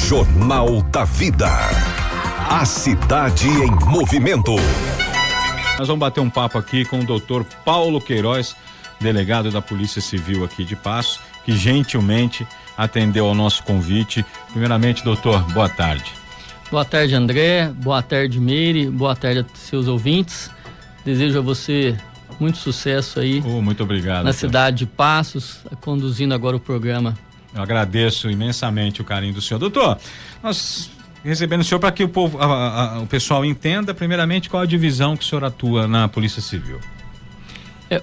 Jornal da Vida. A cidade em movimento. Nós vamos bater um papo aqui com o Dr. Paulo Queiroz, delegado da Polícia Civil aqui de Passos, que gentilmente atendeu ao nosso convite. Primeiramente, doutor, boa tarde. Boa tarde, André. Boa tarde, Meire. Boa tarde a seus ouvintes. Desejo a você muito sucesso aí. Muito obrigado. Na cidade de Passos, conduzindo agora o programa. Eu agradeço imensamente o carinho do senhor. Doutor, nós recebendo o senhor para que o povo, o pessoal entenda, primeiramente, qual a divisão que o senhor atua na Polícia Civil.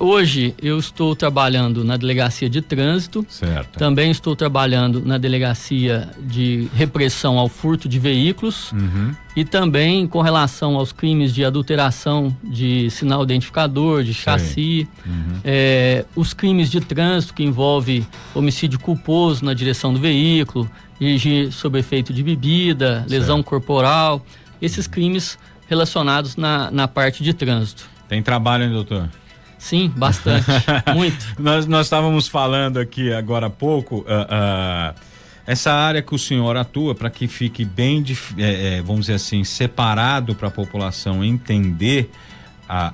Hoje eu estou trabalhando na Delegacia de Trânsito. Certo. Também estou trabalhando na Delegacia de Repressão ao Furto de Veículos. E também com relação aos crimes de adulteração de sinal identificador, de chassi, os crimes de trânsito que envolve homicídio culposo na direção do veículo, dirigir sob efeito de bebida, lesão corporal, esses crimes relacionados na parte de trânsito. Tem trabalho, hein, doutor? Sim, bastante, muito. Nós estávamos falando aqui agora há pouco, essa área que o senhor atua, para que fique bem, vamos dizer assim, separado para a população entender,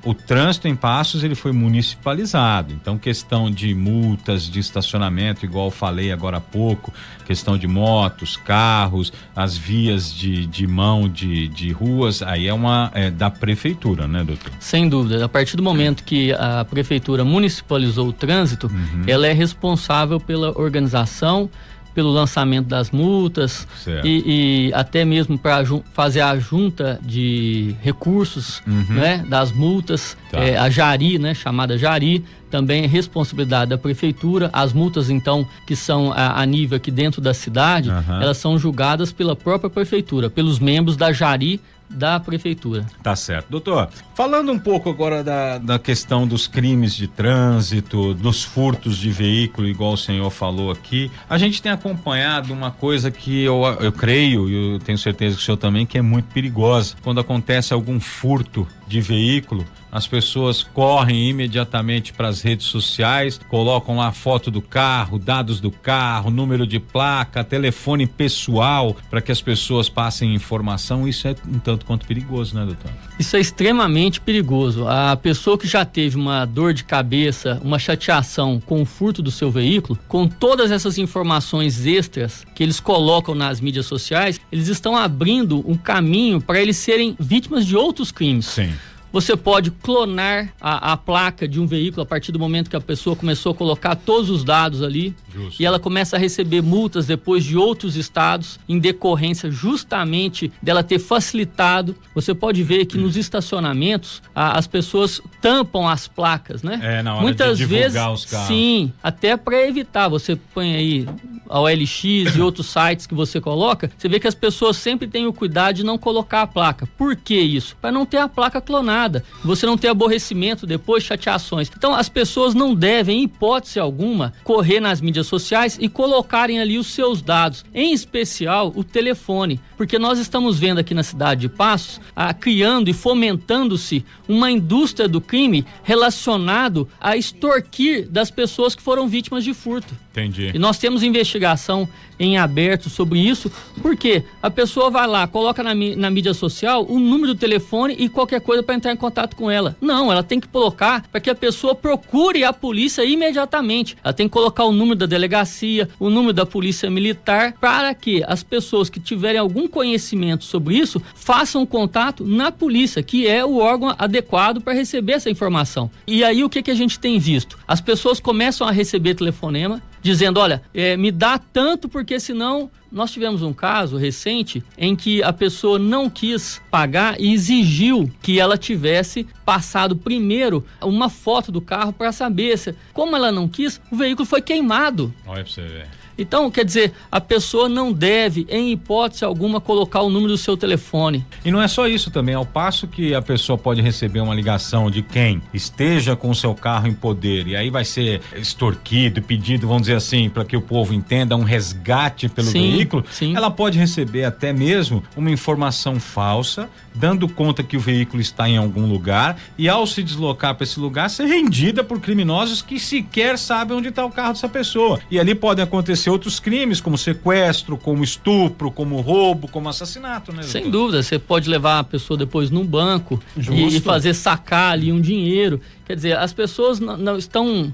o trânsito em Passos ele foi municipalizado, então questão de multas de estacionamento, igual eu falei agora há pouco, questão de motos, carros, as vias de mão de ruas, aí é da prefeitura, né, doutor? Sem dúvida, a partir do momento que a prefeitura municipalizou o trânsito, ela é responsável pela organização, pelo lançamento das multas e até mesmo para fazer a junta de recursos, né, das multas, a Jari, né, chamada Jari, também é responsabilidade da prefeitura. As multas, então, que são a nível aqui dentro da cidade, elas são julgadas pela própria prefeitura, pelos membros da Jari da prefeitura. Tá certo. Doutor, falando um pouco agora da questão dos crimes de trânsito, dos furtos de veículo, igual o senhor falou aqui, a gente tem acompanhado uma coisa que eu creio, e eu tenho certeza que o senhor também, que é muito perigosa. Quando acontece algum furto de veículo, as pessoas correm imediatamente para as redes sociais, colocam lá a foto do carro, dados do carro, número de placa, telefone pessoal, para que as pessoas passem informação. Isso é um tanto quanto perigoso, né, doutor? Isso é extremamente perigoso. A pessoa que já teve uma dor de cabeça, uma chateação com o furto do seu veículo, com todas essas informações extras que eles colocam nas mídias sociais, eles estão abrindo um caminho para eles serem vítimas de outros crimes. Sim. Você pode clonar a placa de um veículo a partir do momento que a pessoa começou a colocar todos os dados ali. Justo. E ela começa a receber multas depois de outros estados em decorrência justamente dela ter facilitado. Você pode ver que nos estacionamentos as pessoas tampam as placas, né? Na hora muitas de divulgar vezes, os carros. Sim, até para evitar. Você põe aí a OLX e outros sites que você coloca, você vê que as pessoas sempre têm o cuidado de não colocar a placa. Por que isso? Para não ter a placa clonada, você não ter aborrecimento depois, chateações. Então as pessoas não devem, em hipótese alguma, correr nas mídias sociais e colocarem ali os seus dados, em especial o telefone, porque nós estamos vendo aqui na cidade de Passos, criando e fomentando-se uma indústria do crime relacionado a extorquir das pessoas que foram vítimas de furto. Entendi. E nós temos investigação em aberto sobre isso, porque a pessoa vai lá, coloca na mídia social o número do telefone e qualquer coisa para entrar em contato com ela. Não, ela tem que colocar para que a pessoa procure a polícia imediatamente. Ela tem que colocar o número da delegacia, o número da polícia militar, para que as pessoas que tiverem algum conhecimento sobre isso façam contato na polícia, que é o órgão adequado para receber essa informação. E aí o que a gente tem visto? As pessoas começam a receber telefonema dizendo, olha, me dá tanto porque senão... Nós tivemos um caso recente em que a pessoa não quis pagar e exigiu que ela tivesse passado primeiro uma foto do carro para saber se... Como ela não quis, o veículo foi queimado. Olha pra você ver. Então, quer dizer, a pessoa não deve, em hipótese alguma, colocar o número do seu telefone. E não é só isso também, ao passo que a pessoa pode receber uma ligação de quem esteja com o seu carro em poder, e aí vai ser extorquido, pedido, vamos dizer assim, para que o povo entenda, um resgate pelo veículo, ela pode receber até mesmo uma informação falsa, dando conta que o veículo está em algum lugar, e ao se deslocar para esse lugar, ser rendida por criminosos que sequer sabem onde está o carro dessa pessoa. E ali pode acontecer acontecer outros crimes, como sequestro, como estupro, como roubo, como assassinato, né, doutor? Sem dúvida, você pode levar a pessoa depois num banco e fazer sacar ali um dinheiro. Quer dizer, as pessoas não estão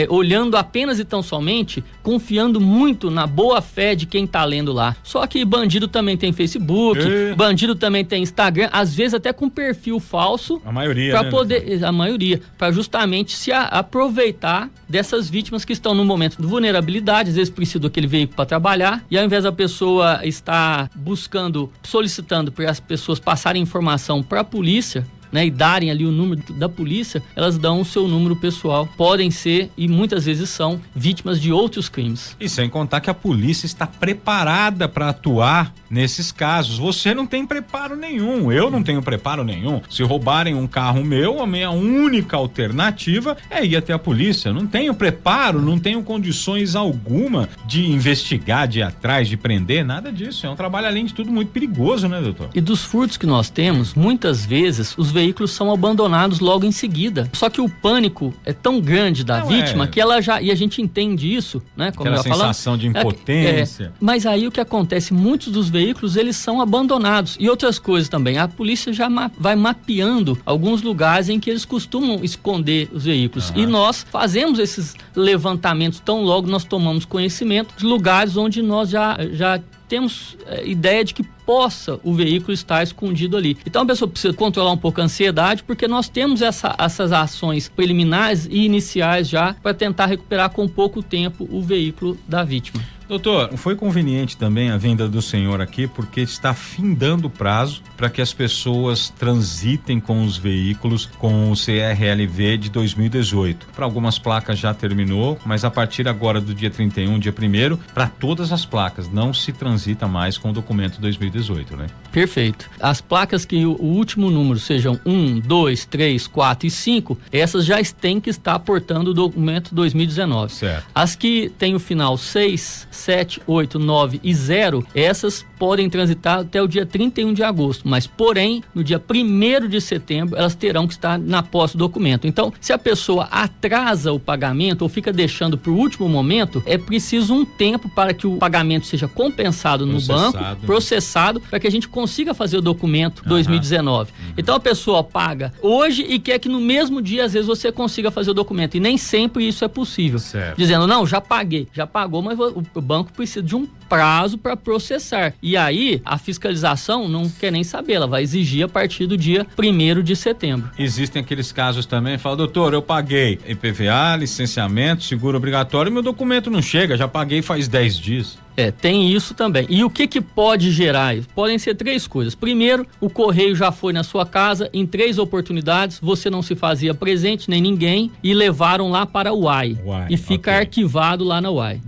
olhando apenas e tão somente, confiando muito na boa fé de quem está lendo lá. Só que bandido também tem Facebook, bandido também tem Instagram, às vezes até com perfil falso. A maioria, para poder, a maioria, para justamente se aproveitar dessas vítimas que estão no momento de vulnerabilidade, às vezes precisam daquele veículo para trabalhar, e ao invés da pessoa estar buscando, solicitando para as pessoas passarem informação para a polícia, né, e darem ali o número da polícia, elas dão o seu número pessoal. Podem ser, e muitas vezes são, vítimas de outros crimes. E sem contar que a polícia está preparada para atuar nesses casos. Você não tem preparo nenhum, eu não tenho preparo nenhum. Se roubarem um carro meu, a minha única alternativa é ir até a polícia. Não tenho preparo, não tenho condições alguma de investigar, de ir atrás, de prender, nada disso. É um trabalho, além de tudo, muito perigoso, né, doutor? E dos furtos que nós temos, muitas vezes os veículos são abandonados logo em seguida. Só que o pânico é tão grande da vítima que ela já, e a gente entende isso, né? Como aquela sensação de impotência. Mas aí o que acontece, muitos dos veículos, eles são abandonados. E outras coisas também, a polícia já vai mapeando alguns lugares em que eles costumam esconder os veículos. E nós fazemos esses levantamentos tão logo nós tomamos conhecimento de lugares onde nós já temos ideia de que possa o veículo estar escondido ali. Então a pessoa precisa controlar um pouco a ansiedade, porque nós temos essas ações preliminares e iniciais já para tentar recuperar com pouco tempo o veículo da vítima. Doutor, foi conveniente também a vinda do senhor aqui, porque está findando o prazo para que as pessoas transitem com os veículos com o CRLV de 2018. Para algumas placas já terminou, mas a partir agora do dia 31, dia 1º, para todas as placas, não se transita mais com o documento 2018, né? Perfeito. As placas que o último número sejam 1, 2, 3, 4 e 5, essas já têm que estar portando o documento 2019. Certo. As que têm o final 6, 7, 8, 9 e 0, essas podem transitar até o dia 31 de agosto, mas porém, no dia 1º de setembro, elas terão que estar na posse do documento. Então, se a pessoa atrasa o pagamento ou fica deixando para o último momento, é preciso um tempo para que o pagamento seja compensado no banco, processado, para que a gente consiga fazer o documento 2019. Então, a pessoa paga hoje e quer que no mesmo dia, às vezes, você consiga fazer o documento, e nem sempre isso é possível. Certo. Dizendo, não, já paguei, já pagou, mas o banco precisa de um prazo para processar. E aí, a fiscalização não quer nem saber, ela vai exigir a partir do dia 1º de setembro. Existem aqueles casos também, fala, doutor, eu paguei IPVA, licenciamento, seguro obrigatório, meu documento não chega, já paguei faz 10 dias. Tem isso também. E o que pode gerar isso? Podem ser 3 coisas. Primeiro, o correio já foi na sua casa em 3 oportunidades, você não se fazia presente, nem ninguém, e levaram lá para o UAI. E fica arquivado lá na UAI.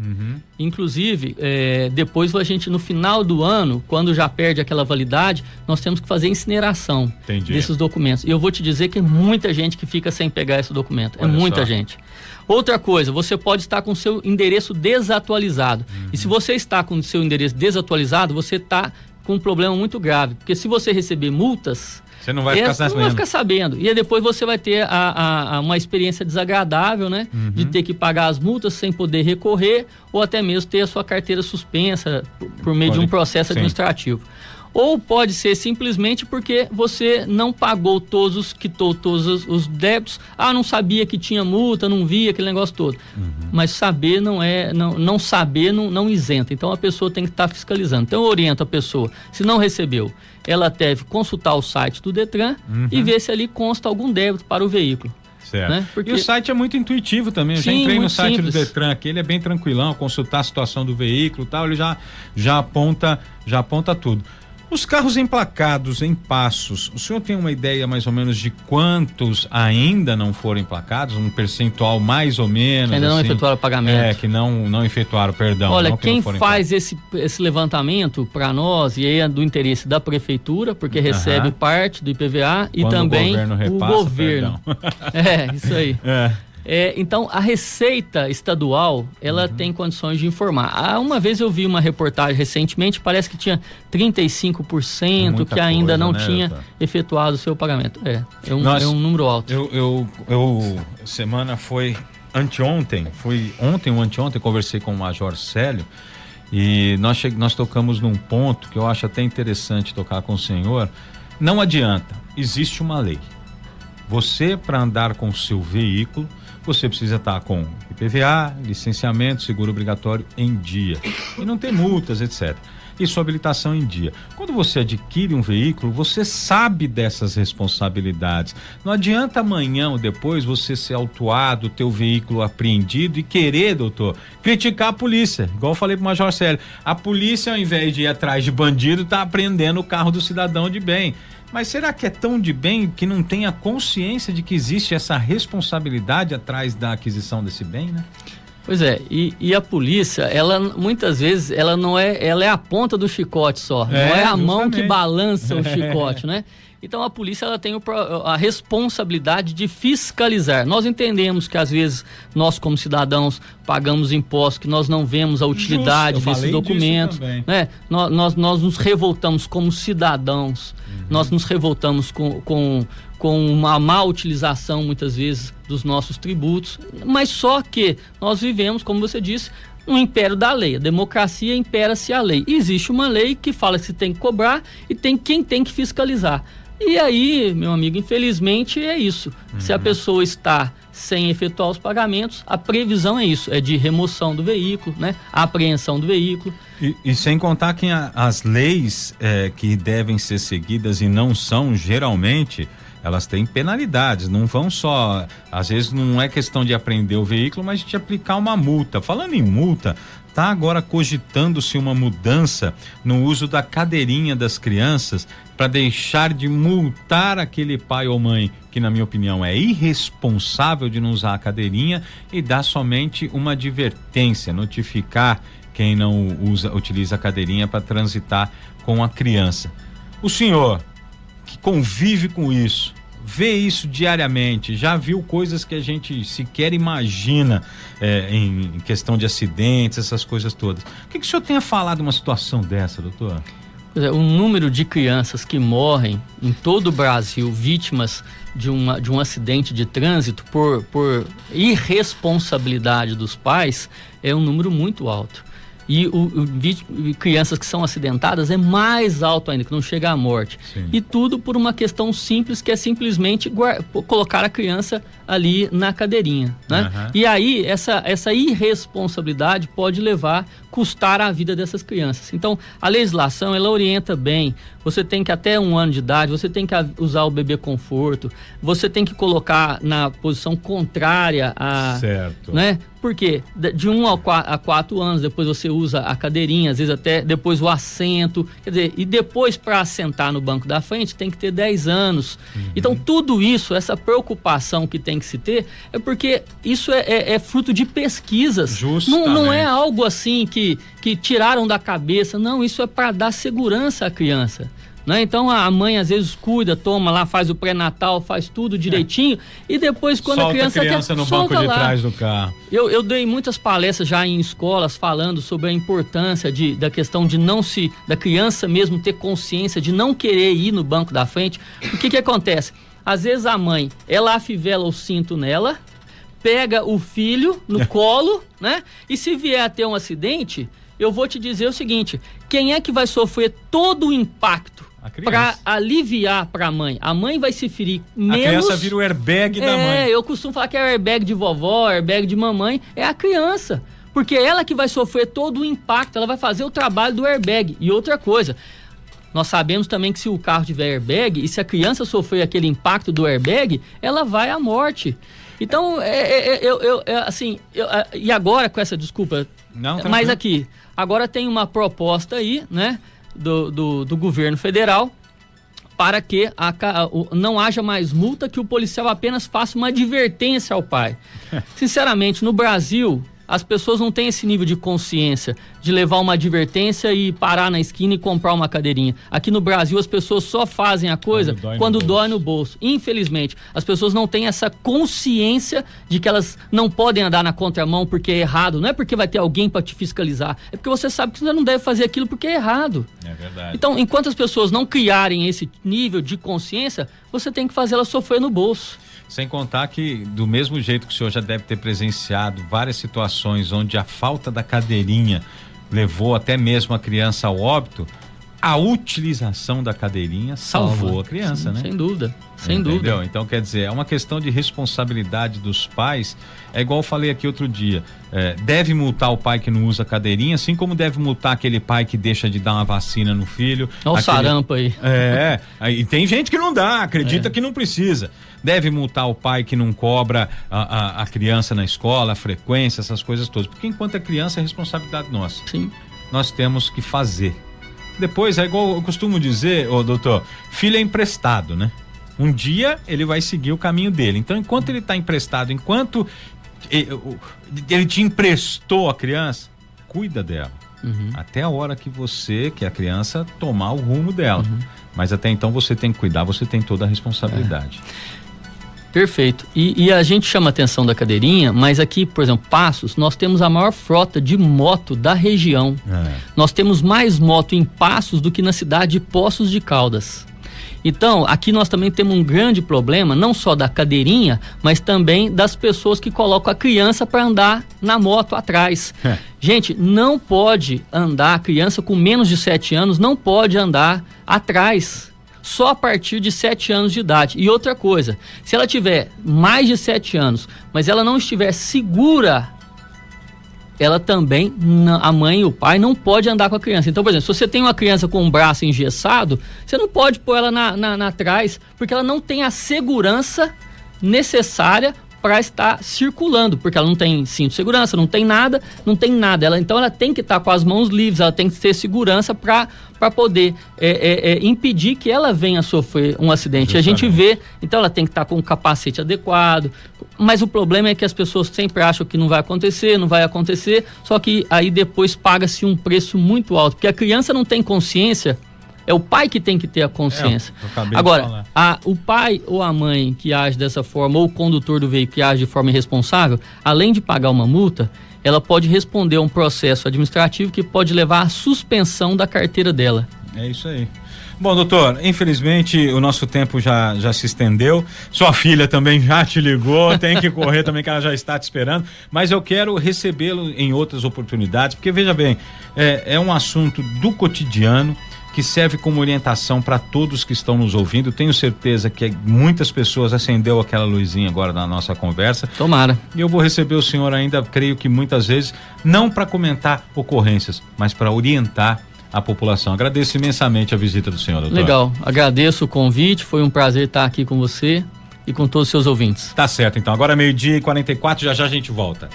Inclusive, depois a gente, no final do ano, quando já perde aquela validade, nós temos que fazer incineração desses documentos. E eu vou te dizer que é muita gente que fica sem pegar esse documento. Olha, é muita gente. Outra coisa, você pode estar com o seu endereço desatualizado. E se você está com o seu endereço desatualizado, você está com um problema muito grave. Porque se você receber multas, você não vai ficar sabendo. Não vai ficar sabendo. E aí depois você vai ter uma experiência desagradável, né? De ter que pagar as multas sem poder recorrer, ou até mesmo ter a sua carteira suspensa por meio de um processo administrativo. Ou pode ser simplesmente porque você não pagou quitou todos os débitos. Não sabia que tinha multa, não via aquele negócio todo. Mas saber não saber não isenta. Então a pessoa tem que estar fiscalizando. Então eu oriento a pessoa, se não recebeu, ela deve consultar o site do Detran e ver se ali consta algum débito para o veículo. Certo. Né? Porque... E o site é muito intuitivo também. Eu já entrei no site simples do Detran aqui, ele é bem tranquilão, consultar a situação do veículo e tal, ele já aponta tudo. Os carros emplacados em Passos, o senhor tem uma ideia mais ou menos de quantos ainda não foram emplacados? Um percentual mais ou menos? Ainda não efetuaram o pagamento. Que não efetuaram, perdão. Olha, quem faz esse levantamento para nós, e aí é do interesse da prefeitura, porque recebe parte do IPVA e quando também o governo. Isso aí. Então, a Receita Estadual, ela tem condições de informar. Uma vez eu vi uma reportagem recentemente, parece que tinha 35% que ainda não tinha efetuado o seu pagamento. É um número alto. Semana foi anteontem, foi ontem ou anteontem, conversei com o Major Célio e nós tocamos num ponto que eu acho até interessante tocar com o senhor. Não adianta, existe uma lei. Você, para andar com o seu veículo, você precisa estar com IPVA, licenciamento, seguro obrigatório em dia. E não tem multas, etc. E sua habilitação em dia. Quando você adquire um veículo, você sabe dessas responsabilidades. Não adianta amanhã ou depois você ser autuado, ter o veículo apreendido e querer, doutor, criticar a polícia. Igual eu falei pro Major Célio. A polícia, ao invés de ir atrás de bandido, tá apreendendo o carro do cidadão de bem. Mas será que é tão de bem que não tem a consciência de que existe essa responsabilidade atrás da aquisição desse bem, né? Pois é, e a polícia, ela muitas vezes, ela é a ponta do chicote só, não é a mão que balança o chicote, né? Então a polícia, ela tem a responsabilidade de fiscalizar. Nós entendemos que às vezes nós como cidadãos pagamos impostos, que nós não vemos a utilidade desses documentos, né? Nós nos revoltamos como cidadãos, nós nos revoltamos com uma má utilização muitas vezes dos nossos tributos, mas só que nós vivemos, como você disse, no império da lei. A democracia impera-se a lei. E existe uma lei que fala que se tem que cobrar e tem quem tem que fiscalizar. E aí, meu amigo, infelizmente é isso. Se a pessoa está sem efetuar os pagamentos, a previsão é isso, é de remoção do veículo, né? A apreensão do veículo. E sem contar que as leis que devem ser seguidas e não são, geralmente, elas têm penalidades, não vão só, às vezes não é questão de apreender o veículo, mas de aplicar uma multa. Falando em multa, está agora cogitando-se uma mudança no uso da cadeirinha das crianças para deixar de multar aquele pai ou mãe que, na minha opinião, é irresponsável de não usar a cadeirinha e dar somente uma advertência, notificar quem não utiliza a cadeirinha para transitar com a criança. O senhor que convive com isso, vê isso diariamente, já viu coisas que a gente sequer imagina em questão de acidentes, essas coisas todas. O que o senhor tem a falar de uma situação dessa, doutor? O número de crianças que morrem em todo o Brasil vítimas de um acidente de trânsito por irresponsabilidade dos pais é um número muito alto. E crianças que são acidentadas é mais alto ainda, que não chega à morte. Sim. E tudo por uma questão simples, que é simplesmente colocar a criança ali na cadeirinha, né? E aí, essa irresponsabilidade pode custar a vida dessas crianças. Então, a legislação, ela orienta bem. Você tem que, até 1 ano de idade, você tem que usar o bebê conforto, você tem que colocar na posição contrária a... Certo. Né? Por quê? De 1 a 4 anos, depois você usa a cadeirinha, às vezes até depois o assento, quer dizer, e depois para sentar no banco da frente tem que ter 10 anos. Então tudo isso, essa preocupação que tem que se ter, é porque isso é fruto de pesquisas. Não é algo assim que tiraram da cabeça, não, isso é para dar segurança à criança. Né? Então a mãe às vezes cuida, toma lá, faz o pré-natal, faz tudo direitinho e depois quando solta a criança no banco de trás do carro. Eu dei muitas palestras já em escolas falando sobre a importância da questão de da criança mesmo ter consciência de não querer ir no banco da frente. O que acontece? Às vezes a mãe, ela afivela o cinto nela, pega o filho no colo, né? E se vier a ter um acidente, eu vou te dizer o seguinte, quem é que vai sofrer todo o impacto para aliviar para a mãe? A mãe vai se ferir menos. A criança vira o airbag da mãe. Eu costumo falar que é o airbag de vovó, airbag de mamãe, é a criança. Porque é ela que vai sofrer todo o impacto, ela vai fazer o trabalho do airbag. E outra coisa, nós sabemos também que se o carro tiver airbag e se a criança sofrer aquele impacto do airbag, ela vai à morte. Então, e agora com essa desculpa, mas aqui, agora tem uma proposta aí, né, do governo federal para que não haja mais multa, que o policial apenas faça uma advertência ao pai. Sinceramente, no Brasil, as pessoas não têm esse nível de consciência de levar uma advertência e parar na esquina e comprar uma cadeirinha. Aqui no Brasil as pessoas só fazem a coisa quando dói no bolso. Infelizmente, as pessoas não têm essa consciência de que elas não podem andar na contramão porque é errado. Não é porque vai ter alguém para te fiscalizar, é porque você sabe que você não deve fazer aquilo porque é errado. É verdade. Então, enquanto as pessoas não criarem esse nível de consciência, você tem que fazer ela sofrer no bolso. Sem contar que, do mesmo jeito que o senhor já deve ter presenciado várias situações onde a falta da cadeirinha levou até mesmo a criança ao óbito, a utilização da cadeirinha salvou a criança, sim, né? Sem dúvida, sem Entendeu? dúvida. Então, quer dizer, é uma questão de responsabilidade dos pais. É igual eu falei aqui outro dia, deve multar o pai que não usa cadeirinha, assim como deve multar aquele pai que deixa de dar uma vacina no filho. Olha o sarampo aí. E tem gente que não dá, acredita que não precisa. Deve multar o pai que não cobra a criança na escola, a frequência, essas coisas todas. Porque enquanto é criança é responsabilidade nossa. Sim. Nós temos que fazer. Depois, é igual eu costumo dizer, doutor, filho é emprestado, né? Um dia ele vai seguir o caminho dele. Então, enquanto ele está emprestado, enquanto ele te emprestou a criança, cuida dela. Até a hora que a criança tomar o rumo dela. Mas até então você tem que cuidar, você tem toda a responsabilidade. Perfeito. E a gente chama a atenção da cadeirinha, mas aqui, por exemplo, Passos, nós temos a maior frota de moto da região. Nós temos mais moto em Passos do que na cidade de Poços de Caldas. Então, aqui nós também temos um grande problema, não só da cadeirinha, mas também das pessoas que colocam a criança para andar na moto atrás. Gente, não pode andar, a criança com menos de 7 anos não pode andar atrás. Só a partir de 7 anos de idade. E outra coisa, se ela tiver mais de 7 anos, mas ela não estiver segura, ela também, a mãe e o pai não pode andar com a criança. Então, por exemplo, se você tem uma criança com um braço engessado, você não pode pôr ela na trás, porque ela não tem a segurança necessária para estar circulando, porque ela não tem cinto de segurança, não tem nada. Então ela tem que estar com as mãos livres, ela tem que ter segurança para poder impedir que ela venha a sofrer um acidente. Justamente. A gente vê, então ela tem que estar com um capacete adequado, mas o problema é que as pessoas sempre acham que não vai acontecer, só que aí depois paga-se um preço muito alto, porque a criança não tem consciência. É o pai que tem que ter a consciência. Agora, o pai ou a mãe que age dessa forma, ou o condutor do veículo que age de forma irresponsável, além de pagar uma multa, ela pode responder a um processo administrativo que pode levar à suspensão da carteira dela. É isso aí. Bom, doutor, infelizmente o nosso tempo já se estendeu. Sua filha também já te ligou, tem que correr também, que ela já está te esperando. Mas eu quero recebê-lo em outras oportunidades, porque veja bem, é um assunto do cotidiano, que serve como orientação para todos que estão nos ouvindo. Tenho certeza que muitas pessoas acendeu aquela luzinha agora na nossa conversa. Tomara. E eu vou receber o senhor ainda, creio que muitas vezes, não para comentar ocorrências, mas para orientar a população. Agradeço imensamente a visita do senhor, doutor. Legal, agradeço o convite, foi um prazer estar aqui com você e com todos os seus ouvintes. Tá certo, então. Agora 12:44, já a gente volta.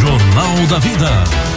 Jornal da Vida.